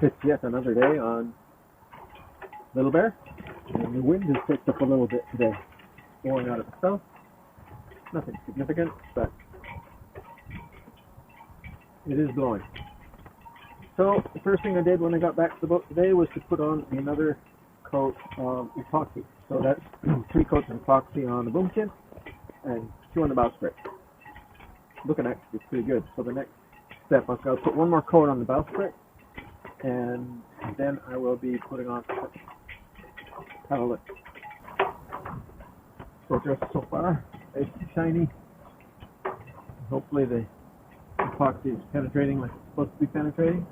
It's yet another day on Little Bear, and the wind has picked up a little bit today, blowing out of the south. Nothing significant, but it is blowing. So the first thing I did when I got back to the boat today was to put on another coat of epoxy. So that's 3 coats of epoxy on the boom kit and 2 on the bowsprit. Looking actually pretty good. So the next step, I've got to put 1 more coat on the bowsprit, and then I will be putting on. Have a look. So just so far, it's shiny. Hopefully the epoxy is penetrating like it's supposed to be penetrating.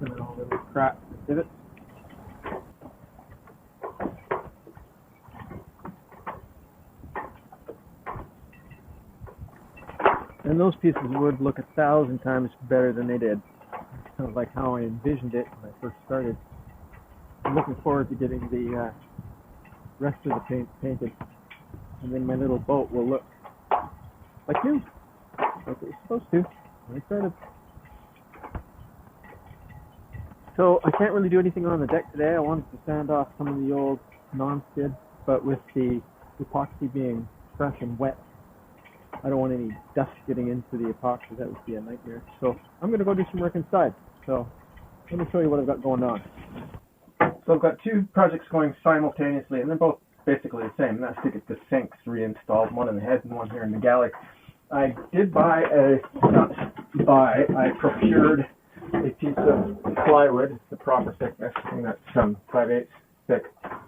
And then all the little cracks and divots. And those pieces of wood look 1,000 times better than they did. Kind of like how I envisioned it when I first started. I'm looking forward to getting the rest of the paint painted, and then my little boat will look like new, like it was supposed to when I started. So I can't really do anything on the deck today. I wanted to sand off some of the old non-skid, but with the epoxy being fresh and wet, I don't want any dust getting into the epoxy. That would be a nightmare. So I'm going to go do some work inside. So let me show you what I've got going on. So I've got 2 projects going simultaneously, and they're both basically the same. That's to get the sinks reinstalled, one in the head and one here in the galley. I did I procured a piece of plywood, the proper thickness, I think that's 5/8 thick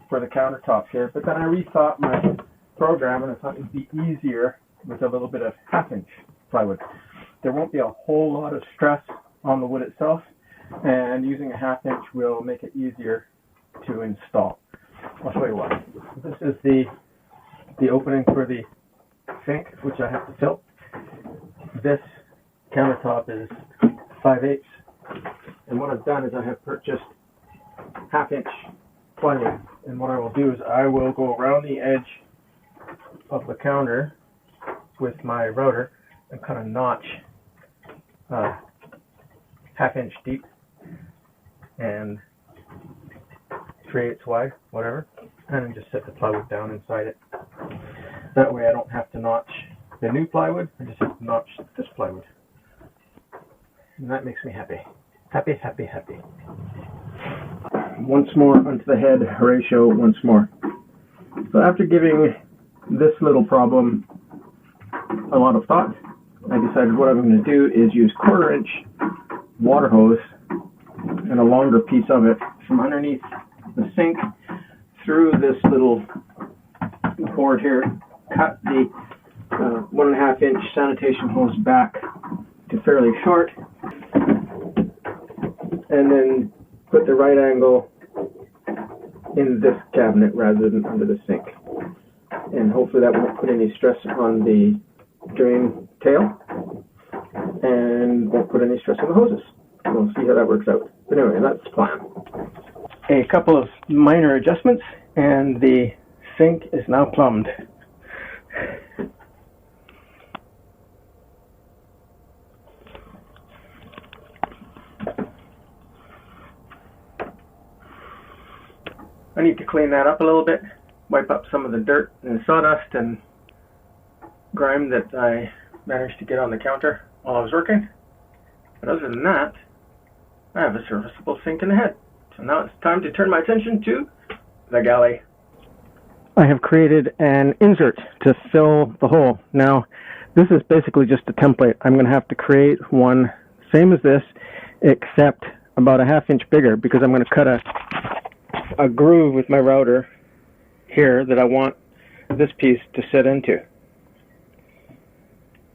for the countertops here. But then I rethought my program, and I thought it would be easier with a little bit of 1/2-inch plywood. There won't be a whole lot of stress on the wood itself, and using a 1/2-inch will make it easier to install. I'll show you why. This is the opening for the sink, which I have to fill. This countertop is 5/8, and what I've done is I have purchased 1/2-inch plywood, and what I will do is I will go around the edge of the counter with my router and cut a notch 1/2 inch deep and 3/8 wide, whatever, and then just set the plywood down inside it. That way I don't have to notch the new plywood, I just have to notch this plywood. And that makes me happy. Happy, happy, happy. Once more onto the head ratio once more. So after giving this little problem a lot of thought, I decided what I'm going to do is use 1/4 inch water hose and a longer piece of it from underneath the sink through this little board here, cut the 1.5 inch sanitation hose back to fairly short, and then put the right angle in this cabinet rather than under the sink. And hopefully that won't put any stress on the drain tail and won't put any stress on the hoses. We'll see how that works out. But anyway, that's the plan. A couple of minor adjustments and the sink is now plumbed. I need to clean that up a little bit, wipe up some of the dirt and sawdust and grime that I managed to get on the counter while I was working. But other than that, I have a serviceable sink in the head. So now it's time to turn my attention to the galley. I have created an insert to fill the hole. Now, this is basically just a template. I'm going to have to create one same as this, except about a 1/2 inch bigger, because I'm going to cut a groove with my router here that I want this piece to sit into.